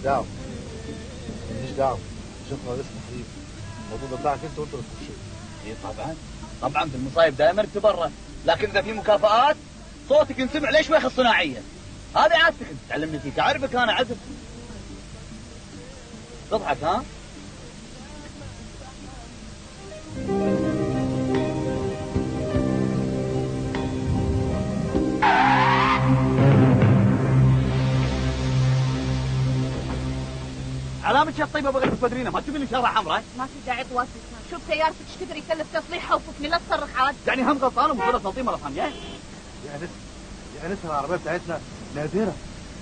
دعوه ماليش دعوه. شفنا اسم حبيبي الموضوع ده بتاعك انت وانت اللي تخش. ايه طبعا طبعا في المصايب دائما تبرر، لكن اذا في مكافآت صوتك ينسمع ليش ويخ الصناعيه. هذه عادتك انت تعلمني فيك، اعرفك انا عزف. تضحك ها؟ علامة شيء طيبة بغير تودرينا، ما تجيب لي شارة حمراء. ما في داعي تواسسنا، شوف سيارتك ايش كثر يكلف تصليحها وفكني لا تصرخ عاد. يعني هم غلطان ومصيرة تلطيم مرة ثانية. يا نسا العربية بتاعتنا نادرة،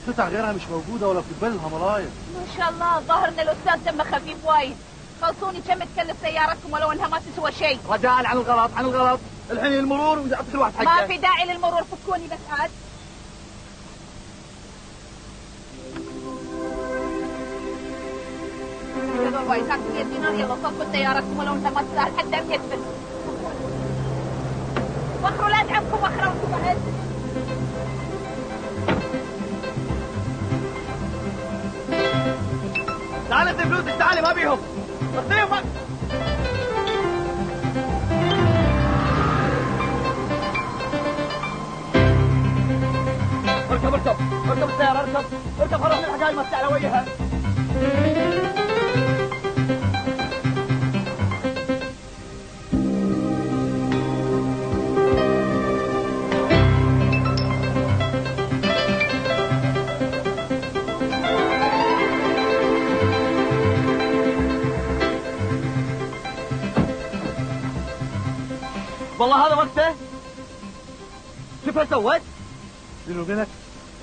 قطع غيرها مش موجودة ولا بتتبل الهملايا. ما شاء الله الظاهر ان الاستاذ دمه خفيف وايد. خلصوني كم تكلف سيارتكم ولو انها ما تسوى شيء. رجاء عن الغلط عن الغلط، الحين المرور ويعطي كل واحد حقه. ما في داعي للمرور، فكوني بس عاد. هذول وايد تاكسي 100 دينار، يلا صفوا سيارتكم ولو انها ما تستاهل حتى 100 بس. وخروا لا تعبكم، وخروا انتم بعد. تعال انت فلوسك، تعالي ما بيهم اخذيهم. اركب السيارة، اركب خلاص الحكاية ما على وجهها. والله هذا وقته. شوف ايش سويت؟ بيني وبينك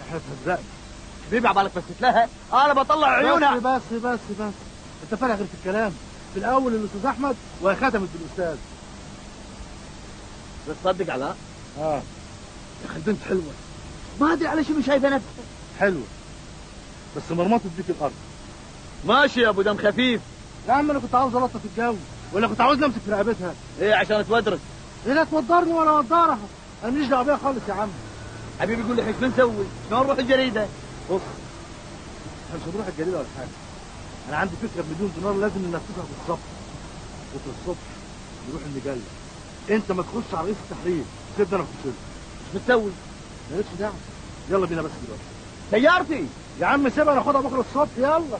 احنا اتهزقنا. حبيبي عبالك بس لها انا بطلع عيونها. بس انت فارغ غير في الكلام. في الاول الاستاذ احمد وختمت بالاستاذ. بس صدق علاء. يا اخي البنت حلوه، ما ادري على شنو شايفه نفسها حلوه بس مرمطت بيك الارض. ماشي يا ابو دم خفيف. يا عم انا كنت عاوز الطف الجو ولا كنت عاوز امسك في رقبتها. ايه عشان تودرس؟ ايه لا توضرني ولا وضرها، انا ماليش دعوه بيها خالص يا عم. حبيبي يقول لي ايش بنسوي؟ شلون نروح الجريده؟ بص احنا مش هنروح الجريده ولا حاجه. انا عندي فكره بمليون دينار لازم ننفذها بالظبط. بكره الصبح نروح المجله. انت ما تخش على رئيس التحرير، سيبني انا اخش له. ايش بتسوي؟ مالكش دعوه. يلا بينا بس دلوقتي. سيارتي يا عم سيبها ناخدها بكره الصبح. يلا.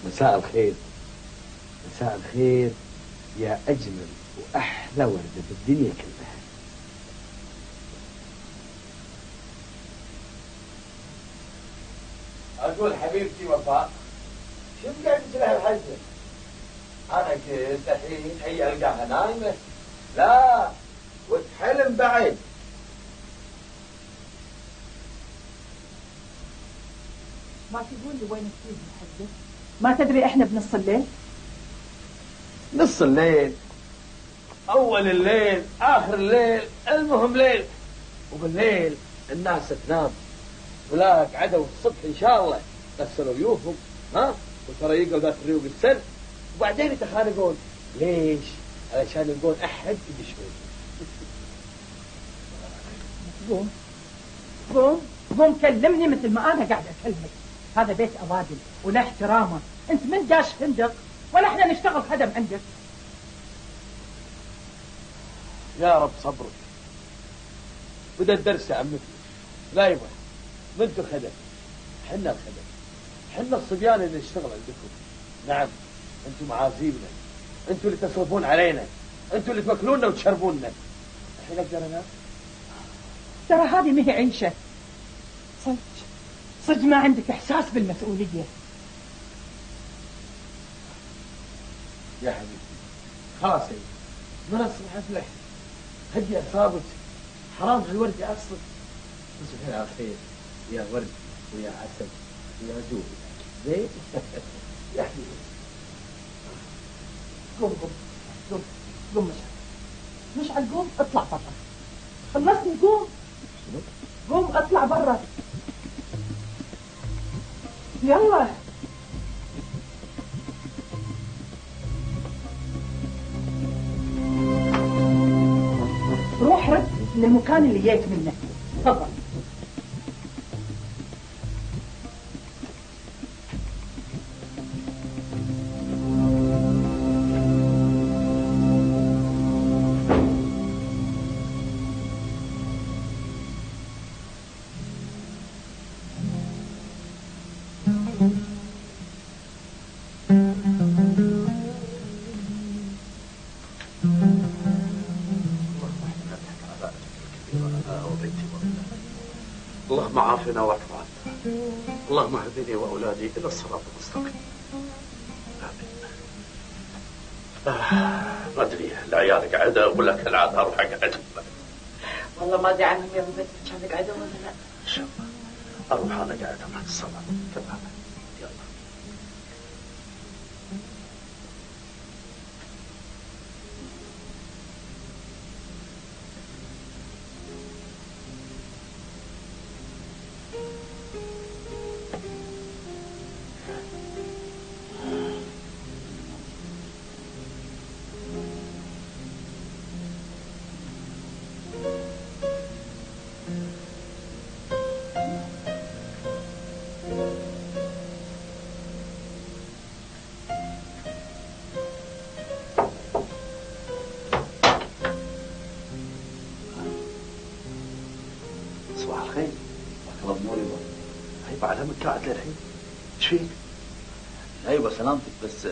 مساء الخير. مساء الخير يا أجمل وأحلى وردة في الدنيا كلها. أقول حبيبتي وفاء، شوف قاعد تسرح الحزة؟ أنا قلت الحين هي ألقاها نايمة، لا وتحلم بعد. ما تقول لي وين تفيد الحجة؟ ما تدري احنا بنص الليل؟ نص الليل، أول الليل، آخر الليل، المهم ليل. وبالليل الناس تنام، ولا قعدوا الصبح إن شاء الله غسلوا يوفهم، ها، وتريقوا ذات الريوق السن، وبعدين يتخانقون. ليش؟ علشان يلقون أحد يدشون. قوم كلمني مثل ما أنا قاعد أكلمك. هذا بيت أوادم ولا احترامه. أنت من داش فندق ولا احنا نشتغل خدم عندك. يا رب صبرك. بدأ الدرس يا عمتي، لا يبغى ما انتوا خدم، حنا الخدم، حنا الصبيان اللي نشتغل عندكم. نعم انتوا معازيبنا، انتوا اللي تصرفون علينا، انتوا اللي تاكلونا وتشربونا. الحين اقدر انام؟ ترى هذه ما هي عيشة. صدق ما عندك إحساس بالمسؤولية. يا حبيبي خلاص هي ما نصلح افلح. هدي اعصابك، حرام هالورد اصلا. تصبحين على خير يا ورد ويا عسل ويا زور. زين يا حبيبي. قوم مشعل قوم اطلع برا. خلصني قوم. قوم اطلع برا يلا. روح رد للمكان اللي جيت منه. تفضل. اللهم عافنا واعف عنا، اللهم اهدني واولادي الى الصراط المستقيم. ما ادري العيال قاعده ولا كالعاده اروح اقعد. والله ما ادري عنهم يا ابو بكر كانوا قاعدين ولا لا. ان شاء الله اروح انا قاعد بعد الصلاه. تمام يلا. صباح الخير. الله بنور يبا. هيبة على مك قاعد للحين؟ ايش فيك؟ ايوه سلامتك، بس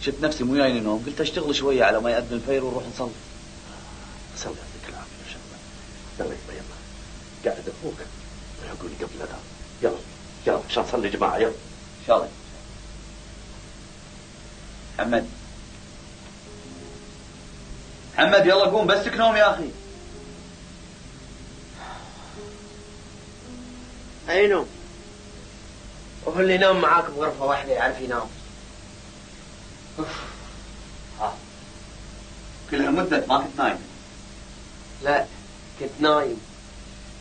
شفت نفسي مو جايني نوم، قلت اشتغل شويه على ما يأذن الفير ونروح نصلي. صلي يعطيك العافيه ان شاء الله. يلا يبا يلا، قاعد اخوك ويقول لي قبل الاذان. يلا يلا عشان نصلي جماعه. يلا ان شاء الله. محمد يلا قوم بسك نوم يا اخي. اي نوم؟ وهو اللي ينام معاك بغرفة واحدة يعرف ينام؟ كل هالمدة ما كنت نايم؟ لا كنت نايم،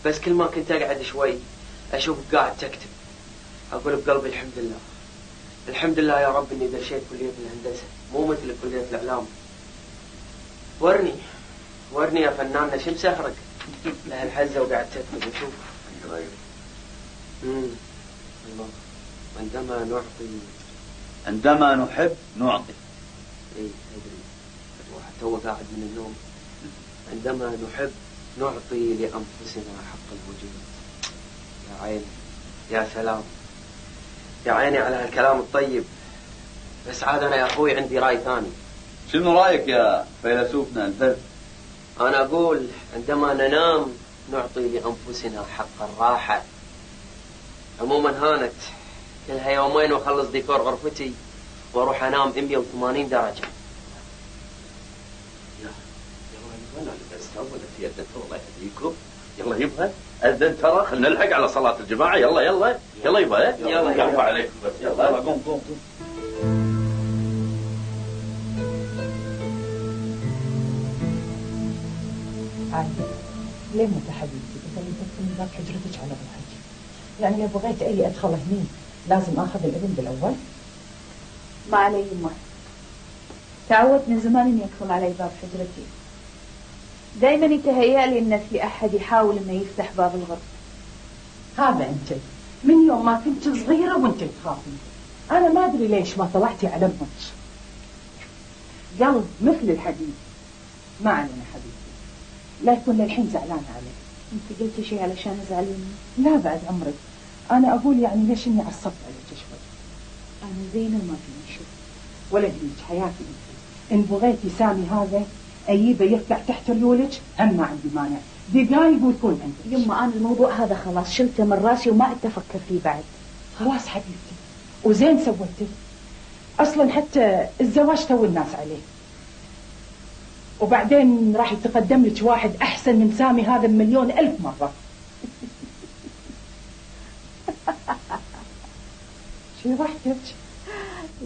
بس كل ما كنت اقعد شوي اشوفك قاعد تكتب، اقول بقلبي الحمد لله، الحمد لله يا رب اني دشيت كلية الهندسة مو مثل كلية الاعلام. ورني يا فنان شو مسهرك لهالحزة وقاعد تكتب وشوف. الله. عندما نحب نعطي. اي ادري، الواحد تو قاعد من النوم. عندما نحب نعطي لانفسنا حق الوجود. يا عيني، يا سلام، يا عيني على هالكلام الطيب. بس عاد أنا يا أخوي عندي رأي ثاني. شنو رايك يا فيلسوفنا الفذ؟ أنا أقول عندما ننام نعطي لأنفسنا حق الراحة. عموما هانت كلها يومين وأخلص ديكور غرفتي وأروح أنام 180 درجة. يلا الله يهديكم. يلا يبا أذن ترى، خلينا نلحق على صلاة الجماعة. يلا يلا يلا يبا، يلا يلا عليكم بس. يلا قوم قوم. عادي ليه مو حبيبتي تخلي تدخلي باب حجرتك على روحك؟ يعني لو بغيت اي ادخل هني لازم اخذ الاذن بالاول؟ ما علي يمه، تعودت من زمان اني ادخل علي باب حجرتي. دايما يتهيأ لي ان في احد يحاول انه يفتح باب الغرفة. هذا انت من يوم ما كنت صغيرة وانت تخافين. انا ما ادري ليش ما طلعتي على امك. قلب مثل الحديد. ما علينا حبيبتي، لا يكون للحين زعلانة عليك. انت قلتي شيء علشان ازعل مني؟ لا بعد عمرك، انا اقول يعني ليش اني عصبت عليك شوي. انا زينة وما فيني شيء. ولا هيك حياتي انت، ان بغيتي سامي هذا اجيبه يركع تحت ريولك هم ما عندي مانع، دقايق ويكون عندك. يما انا الموضوع هذا خلاص شلته من راسي وما عدت افكر فيه بعد. خلاص حبيبتي، وزين سويتي. اصلا حتى الزواج تو الناس عليه، وبعدين راح يتقدم لك واحد احسن من سامي هذا بمليون الف مرة. شي ضحكتك؟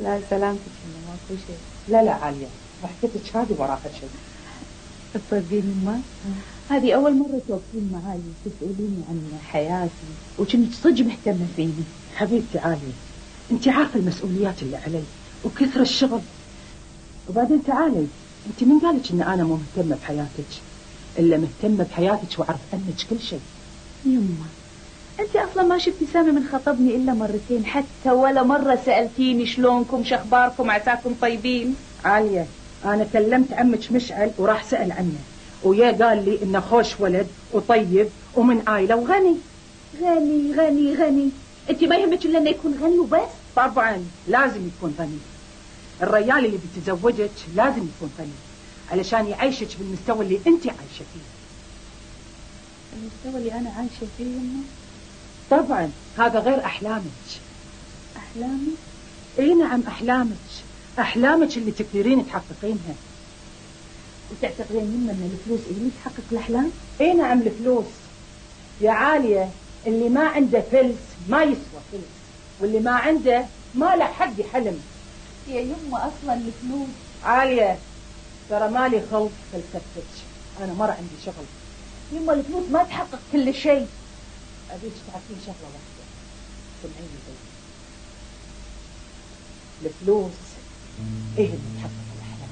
لا سلامتك يما، ماكو شيء. لا عالية، ضحكتك هذه وراها شيء. تصدقين يما هذه اول مرة توقفين معاي تسأليني عن حياتي وكنت صدق مهتمة فيني. حبيبتي عالية، انت عارفة المسؤوليات اللي علي وكثر الشغل. وبعدين تعالي، انت من قالك ان انا مو مهتمة بحياتك؟ الا مهتمة بحياتك واعرف عنك كل شيء. يما انت اصلا ما شفتي سامي من خطبني الا مرتين، حتى ولا مرة سألتيني شلونكم شخباركم عساكم طيبين. عالية، انا كلمت عمك مشعل وراح سأل عنه، ويا قال لي انه خوش ولد وطيب ومن عائلة وغني. غني غني غني، انت ما يهمك الا انه يكون غني وبس؟ طبعا لازم يكون غني. الرجال اللي بيتزوجك لازم يكون غني علشان يعيشك بالمستوى اللي انت عايشة فيه. المستوى اللي انا عايشة فيه يما؟ طبعا هذا غير احلامك. احلامي؟ اي نعم احلامك، احلامك اللي تقدرين تحققينها. وتعتقدين يما ان الفلوس اللي تحقق الاحلام؟ اي نعم الفلوس يا عالية، اللي ما عنده فلس ما يسوى فلس، واللي ما عنده ما له حد يحلم. يا يما اصلا الفلوس. عالية ترى مالي خلق فلسفتك، انا مرة عندي شغل. يما الفلوس ما تحقق كل شيء. ابيك تعرفين شغلة واحدة، سمعيني زي الفلوس ايه اللي تحقق الاحلام.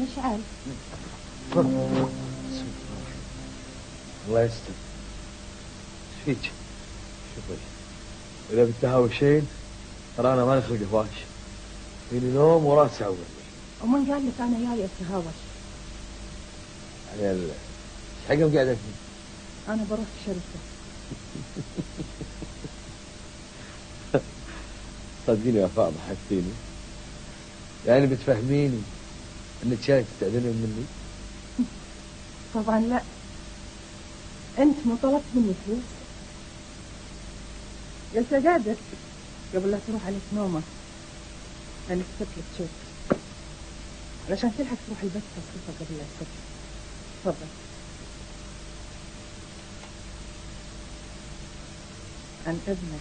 مشعل الله يستر. ايش فيك؟ شوفي اذا بتهاوشين ترى انا ماني خلق هواش. فيني نوم وراسي أول. ومن قال لك أنا جاي أتهاوش؟ يعني حقهم قاعدة فيه. أنا بروح الشركة. صدقيني يا فاطمة حسيني. يعني بتفهميني انك شايف تستأذنين مني؟ طبعا لا. أنت مو طلبت مني فلوس؟ قلت أقعدك قبل لا تروح عليك نومة. أنا كتبت لك شوف علشان تلحق تروح البيت تصرفها قبل لا تسكر. تفضل. عن إذنك.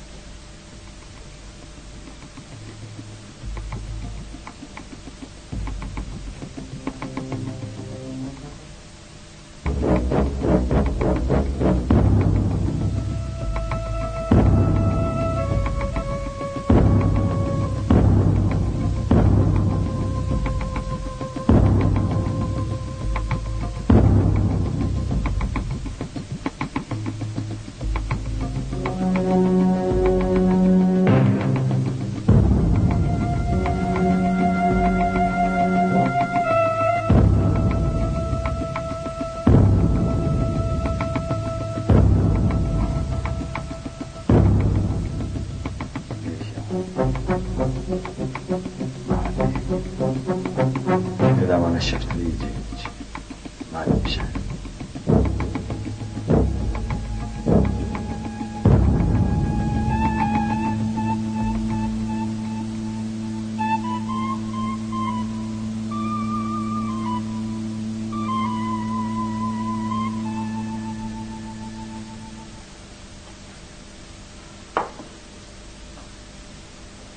إذا ما نشفت لي يجيك ما عندي مشكلة.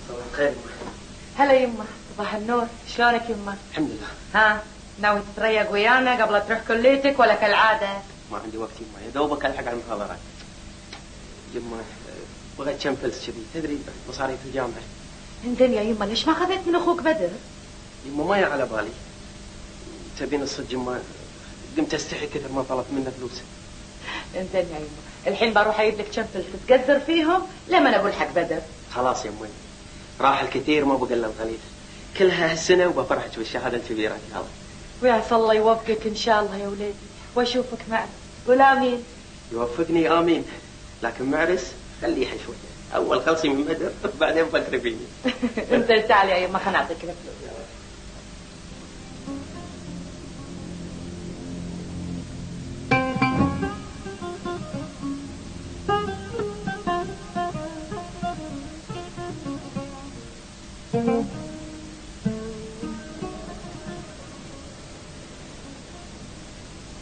صباح الخير. هلا يمه، صباح النور، شلونك يمه؟ الحمد لله. ها ناوي تتريق ويانا قبل تروح كليتك ولا كالعاده؟ ما عندي وقت يما، يا دوبك الحق على المحاضرات. يما بغيت كم فلس كذي، تدري مصاريف الجامعه. انزين يا يمه، ليش ما خذيت من اخوك بدر؟ يما ما على بالي. تبين الصدق يما، قمت استحي كثر ما طلبت منه فلوس. انزين يا يمه، الحين بروح اجيب لك كم فلس تقدر فيهم لما اقول حق بدر. خلاص يمي، راح الكثير ما بقى الا القليل. كلها هالسنه وبفرحك بالشهاده الكبيره ان شاء الله. ويعسى الله يوفقك ان شاء الله يا وليدي واشوفك معنا. قول امين. يوفقني امين. لكن معرس خليه شويه، اول خلصي من بدر بعدين فكري فيني. انزين تعال يا يمه خلنا نعطيك الفلوس.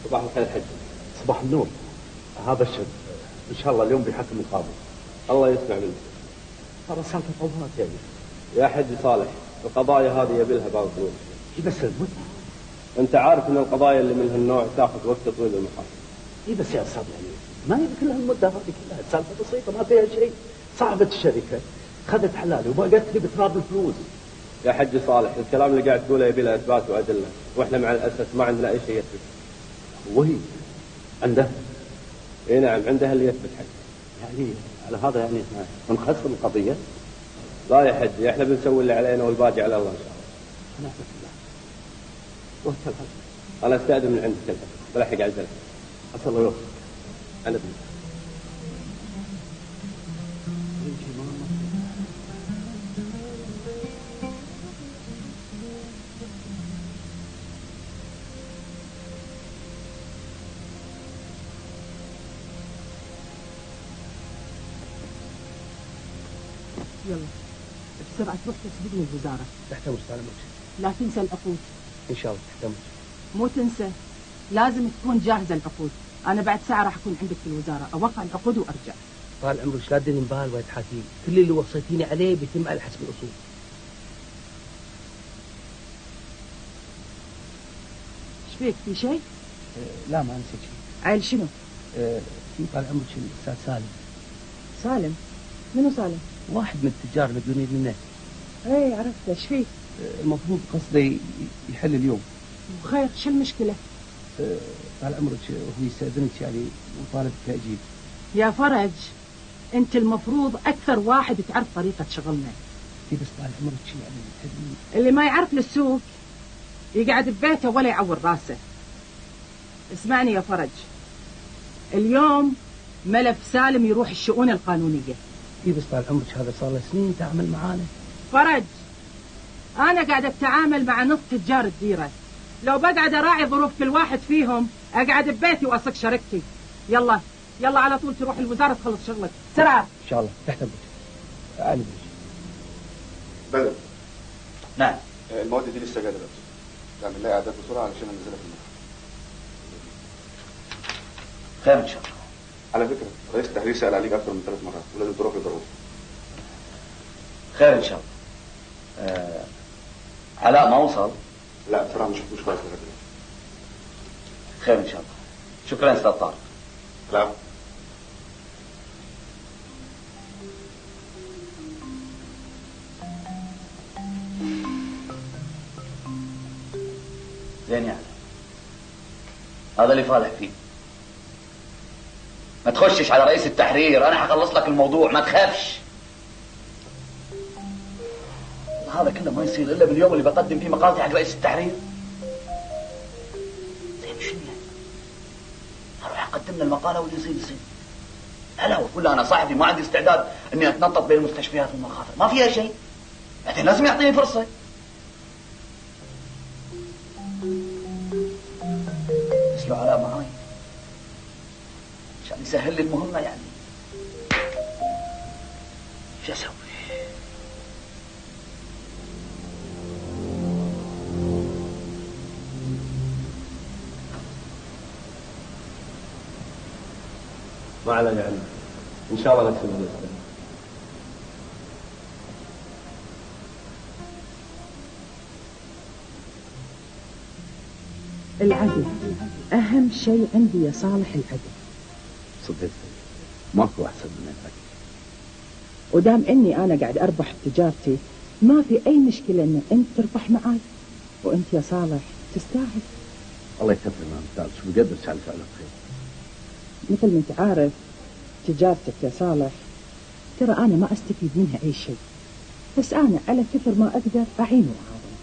صباح الخير حج. صباح النور. هذا الشاب ان شاء الله اليوم بيحكم القاضي. الله يسمع منه. ترى سالفه قضاء يعني. يا حج صالح، القضايا هذه يبي لها بعض فلوس. بس المدة. انت عارف ان القضايا اللي من هالنوع تاخذ وقت طويل المحاكم. بس يا استاذ يعني ما يبي كل هالمده هذه كلها، سالفه بسيطه ما فيها شيء. صاحبة الشركه خذت حلالي وبقت لي بتراب الفلوس. يا حج صالح، الكلام اللي قاعد تقوله يبي له اثبات وادله، واحنا مع الاسف ما عندنا اي شيء يثبت. وهي عندها؟ اي نعم عندها اللي يثبت حج. يعني على هذا يعني احنا بنخسر القضيه؟ لا يا حج، احنا بنسوي اللي علينا والباقي على الله ان شاء الله. نعم بالله. والكلام. انا استاذن من عندك الحج، بلحق على الزلمه. عسى الله يوفقك. انا بالله. يلا بسرعة تروح تسبقني الوزارة. تحت أمرك على لا تنسى العقود. إن شاء الله تحت أمرك. مو تنسى، لازم تكون جاهزة العقود. أنا بعد ساعة راح أكون عندك في الوزارة، أوقع العقود وأرجع. طال عمرك لا تديني بال ولا تحاكيني، كل اللي وصيتيني عليه بيتم على حسب الأصول. إيش فيك، في شيء؟ لا ما نسيت شيء. عيل شنو؟ في طال عمرك الأستاذ سالم. سالم؟ منو سالم؟ واحد من التجار المديونين لنا. ايه عرفته، ايش فيه؟ المفروض قصده يحل اليوم. وخير، شو المشكلة؟ طال عمرك هو يستأذنك يعني وطالب تأجيل. يا فرج، انت المفروض اكثر واحد تعرف طريقة شغلنا. في بس طال عمرك شيء يعني اللي ما يعرف للسوق يقعد ببيته ولا يعور راسه. اسمعني يا فرج، اليوم ملف سالم يروح الشؤون القانونية. في بس طال عمرك هذا صار له سنين تعمل معانا. فرج، أنا قاعد أتعامل مع نص تجار الديرة، لو بقعد أراعي ظروف كل واحد فيهم أقعد ببيتي وأصك شركتي. يلا يلا على طول تروح الوزارة تخلص شغلك بسرعة. إن شاء الله تحت أمرك. تعالي بدر. نعم. المواد دي لسه جايه دلوقتي. تعمل لها اعداد بسرعه علشان انزلها في المكتب. خير ان شاء الله. على فكره رئيس التحرير سال عليك اكثر من 3 مرات ولازم تروح له ضروري. خير ان شاء الله. علاء ما وصل؟ لا بصراحه ما شفتوش كويس لغايه دلوقتي. خير ان شاء الله. شكرا استاذ طارق. لا. زين يعني هذا اللي فالح فيه. ما تخشش على رئيس التحرير، انا حخلص لك الموضوع ما تخافش. هذا كله ما يصير الا باليوم اللي بقدم فيه مقالتي حق رئيس التحرير. زين شنو يعني؟ اروح اقدم له المقاله واللي يصير يصير. هلا وكل انا صاحبي ما عندي استعداد اني اتنطط بين المستشفيات والمخاطر، ما فيها شيء. بعدين لازم يعطيني فرصه. لو علاء معاي عشان يسهل لي المهمة يعني. شو اسوي؟ ما على يعني ان شاء الله نكسب النسبة. العدل أهم شيء عندي يا صالح، العدل. صدقت ماكو أحسن من العدل. ودام إني أنا قاعد أربح بتجارتي ما في أي مشكلة إن أنت تربح معاي، وأنت يا صالح تستاهل. الله يكثر من أمثالك ويقدرك على فعل الخير. مثل ما أنت عارف تجارتك يا صالح ترى أنا ما أستفيد منها أي شيء، بس أنا على كثر ما أقدر أعين وأعاون.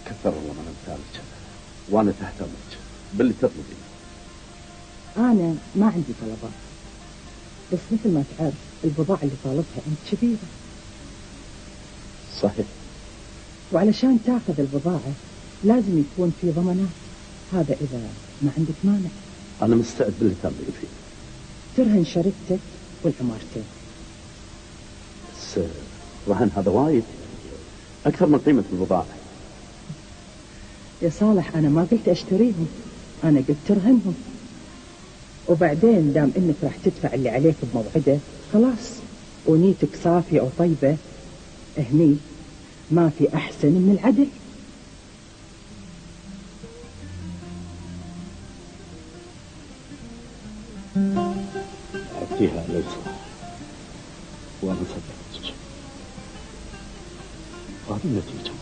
كثر الله من أمثالك وأنا تحت أمرك باللي تطلبين. أنا ما عندي طلبات، بس مثل ما تعرف البضاعة اللي طالبها أنت كبيرة. صحيح. وعلشان تاخذ البضاعة لازم يكون في ضمانات، هذا إذا ما عندك مانع. أنا مستعد باللي ترغب فيه. ترهن شركتك والعمارتين. بس رهن هذا وايد أكثر من قيمة البضاعة. يا صالح أنا ما قلت أشتريهم، أنا قلت ترهنهم، وبعدين دام إنك راح تدفع اللي عليك بموعده خلاص ونيتك صافية وطيبة، هني ما في أحسن من العدل. أعطيها ليس وأنا صدقتك. هذه النتيجة.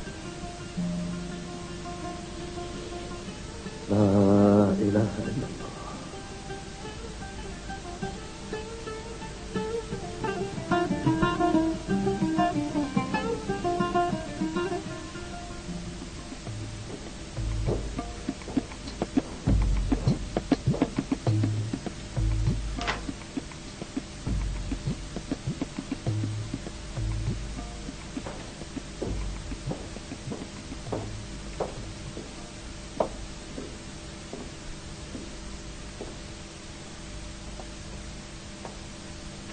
لا إله إلا الله.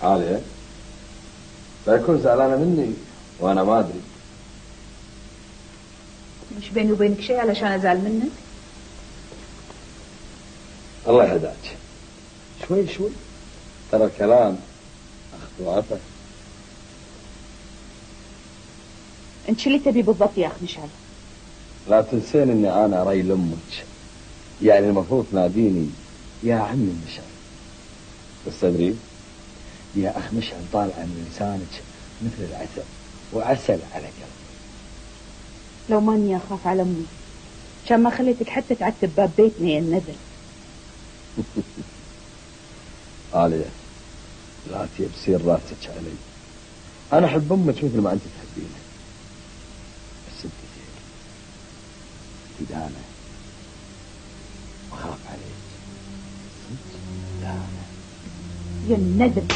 عالية لا يكون زعلانة مني وأنا ما أدري. مش بيني وبينك شيء علشان أزعل منك. الله يهداك. شوي شوي ترى الكلام أخذ وعطى. أنت شو اللي تبي بالضبط يا أخ مشعل؟ لا تنسين إني أنا ريل أمك، يعني المفروض ناديني يا عمي مشعل. بس تدري يا أخ مشعل طالعة من لسانك مثل العسل، وعسل على قلبي. لو ماني أخاف على أمي كان ما خليتك حتى تعتب باب بيتنا يا النذل. عالية لا تبسير راسك علي، انا احب امك مثل ما انت تحبيني، بس انت زين، انت دانه، اخاف عليك، انت دانه يا الندم.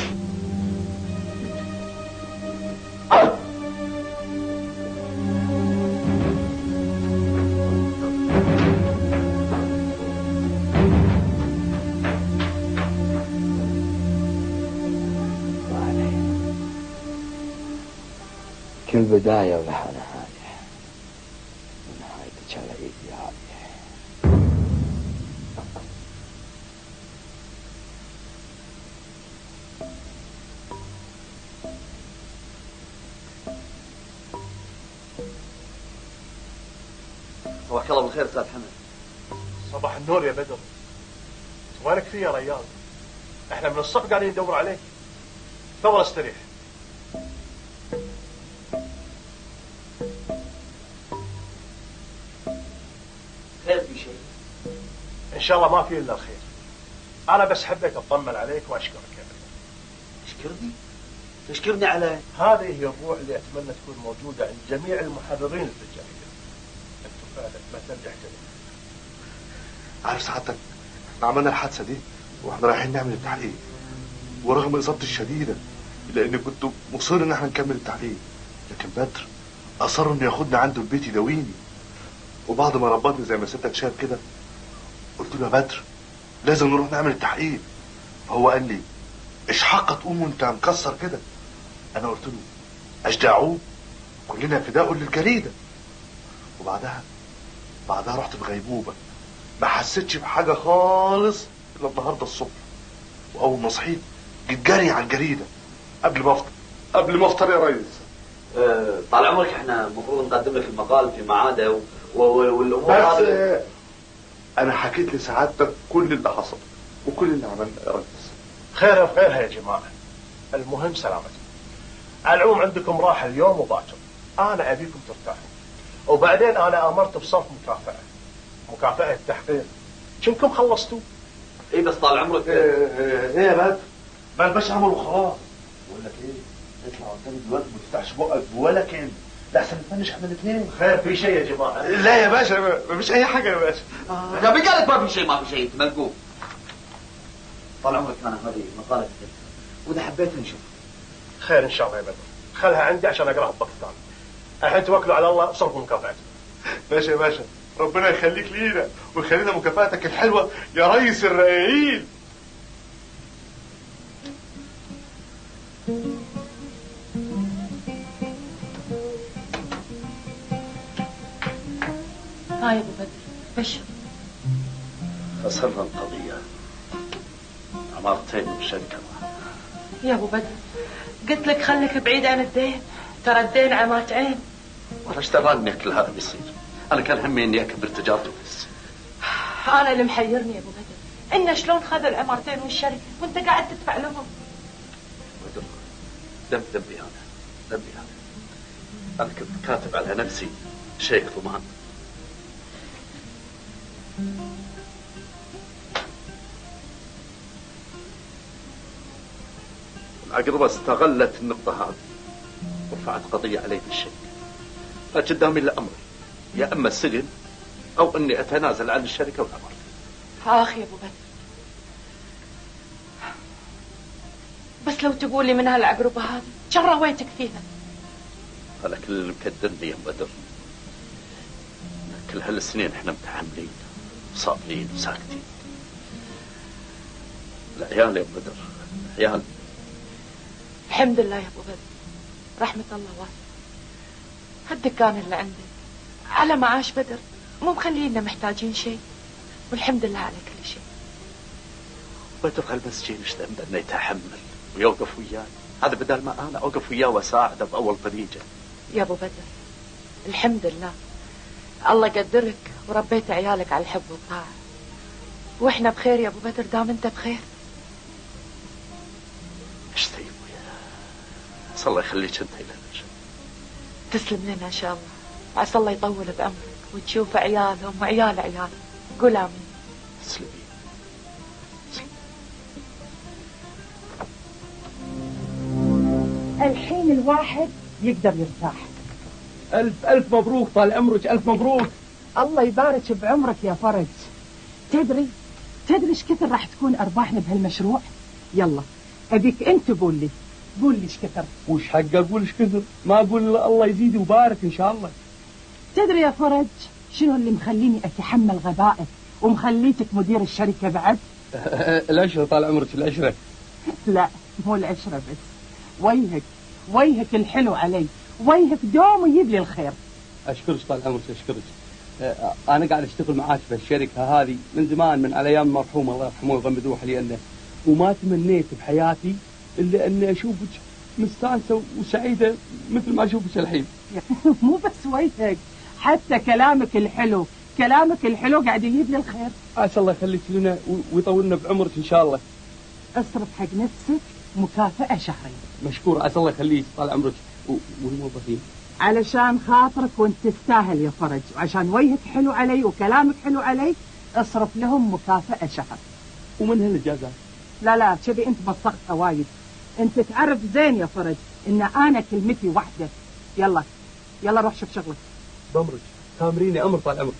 كل بداية ولها نهاية، ونهايتك على ايدي هذه. صباحك الله بالخير استاذ حمد. صباح النور يا بدر. وينك فيه يا ريال؟ احنا من الصبح قاعدين ندور عليك. تفضل استريح. خير في شيء؟ ان شاء الله ما في الا الخير. انا بس حبيت اطمن عليك واشكرك يا بدر. تشكرني؟ تشكرني على؟ هذه هي الروح اللي اتمنى تكون موجوده عند جميع المحررين اللي في الجريده. انتم فعلا ما ترجع كذا. عارف سعادتك احنا عملنا الحادثه دي واحنا رايحين نعمل التحقيق، ورغم اصابتي الشديده لاني كنت مصر ان احنا نكمل التحقيق، لكن بدر اصر انه ياخدني عنده البيت يداويني. وبعد ما ربطني زي ما سيادتك شايف كده قلت له يا بدر لازم نروح نعمل التحقيق. فهو قال لي ايش حق تقوم وانت مكسر كده؟ انا قلت له اشجعوه، كلنا فداء للجريده. وبعدها رحت في غيبوبه، ما حسيتش بحاجه خالص الا النهارده الصبح. واول ما صحيت جيت جري على الجريده قبل ما افطر يا ريس. طال عمرك احنا المفروض نقدم لك المقال في معاده والامور بس هذه. انا حكيت لسعادتك كل اللي حصل وكل اللي عملنا يا ريس. خيرها في خيرها يا جماعه. المهم سلامتكم. على العموم عندكم راحه اليوم وباكر. انا ابيكم ترتاحوا. وبعدين انا امرت بصرف مكافأة التحقيق. كنكم خلصتوا؟ اي بس طال عمرك ايه يا بدر؟ ما الباش عملوا خلاص. بقول لك ايه؟ اطلع قدامي دلوقتي ما تفتحش بقك ولا كلمه، لحسن نفنش احنا الاثنين. خير في شيء يا جماعه؟ لا يا باشا ما فيش اي حاجه يا باشا. ده قالت ما في شيء انت ملقوم. طال عمرك انا هذه مقاله كتبتها واذا حبيت نشوف. خير ان شاء الله يا بدر. خلها عندي عشان اقراها بوقت ثاني. الحين توكلوا على الله وصرفوا مكافأتكم. ماشي يا باشا، ربنا يخليك لينا ويخلينا مكافاتك الحلوه يا ريس الرقايين. ها يا ابو بدر بشر. خسرنا القضية، عمارتين وشركة. يا ابو بدر قلت لك خليك بعيد عن الدين، ترى الدين عمات عين. ولا ايش دراني كل هذا بيصير؟ انا كان همي اني اكبر تجارتي بس. انا اللي محيرني يا ابو بدر ان شلون خذوا العمارتين والشركه وانت قاعد تدفع لهم. بدر ذنبي انا كنت كاتب على نفسي شيك ضمان. العقربة استغلت النقطة هذه ورفعت قضية علي بالشيك. فقدامي الأمر، يا أما السجن أو أني أتنازل عن الشركة والعمارة. آخ يا أبو بدر، بس لو تقول لي من هالعقربة هذه كم رويتك فيها؟ هذا كل اللي مكدرني يا بدر. كل هالسنين احنا متحملين صابرين وساكتين. العيال يا بدر، عيال. الحمد لله يا أبو بدر، رحمة الله واسعة. هالدكان اللي عندك على معاش بدر، مو مخلينا محتاجين شيء، والحمد لله على كل شيء. بدر هالمسكين ايش ذنبه انه يتحمل ويوقف وياي؟ هذا بدل ما انا اوقف وياه واساعده باول طريقه. يا ابو بدر الحمد لله، الله قدرك وربيت عيالك على الحب والطاعه، واحنا بخير يا ابو بدر دام انت بخير. ايش طيب وياه؟ عسى الله يخليك انت الى الرجل. تسلم لنا ان شاء الله، عسى الله يطول بعمرك وتشوف عيالهم وعيال عيالك. قول امين. تسلمي. الحين الواحد يقدر يرتاح. ألف ألف مبروك، طال عمرك ألف مبروك. الله يبارك بعمرك يا فرج. تدري ايش كثر راح تكون أرباحنا بهالمشروع؟ يلا أبيك أنت قول لي ايش كثر. وش حق أقول ايش كثر؟ ما أقول الله يزيد ويبارك إن شاء الله. تدري يا فرج شنو اللي مخليني أتحمل غبائك ومخليتك مدير الشركة بعد؟ العشرة طال عمرك، العشرة. لا مو العشرة بس، وجهك الحلو علي، وجهك دوم يجيب لي الخير. أشكرك طال عمرك، أشكرك. أنا قاعد أشتغل معاك في الشركة هذه من زمان، من على أيام المرحوم الله يرحمه ويغمد لأنه، وما تمنيت بحياتي إلا أني أشوفك مستانسة وسعيدة مثل ما أشوفك الحين. مو بس وجهك، حتى كلامك الحلو قاعد يجيب لي الخير. عسى الله يخليك لنا ويطولنا بعمرك إن شاء الله. اصرف حق نفسك مكافأة شهرية. مشكور، عسى الله يخليك طال عمرك. والموظفين علشان خاطرك وانت تستاهل يا فرج، وعشان وجهك حلو علي وكلامك حلو علي اصرف لهم مكافأة شهر. ومن هالإجازات؟ لا كذي انت مسختها وايد. انت تعرف زين يا فرج ان انا كلمتي واحدة. يلا روح شوف شغلك. بأمرك، تامريني أمر طال عمرك.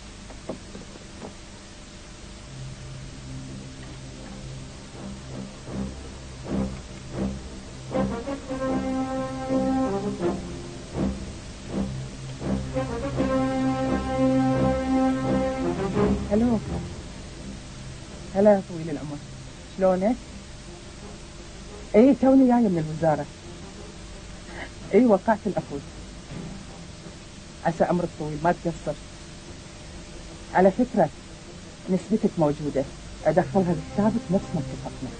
هلا يا طويل العمر، شلونك؟ اي توني جايه من الوزاره. اي وقعت العقود. عسى عمرك طويل ما تقصر. على فكره نسبتك موجوده، ادخلها بكتابك نفس ما اتفقنا.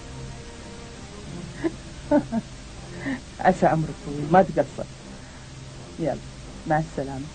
عسى عمرك طويل ما تقصر. يلا مع السلامه.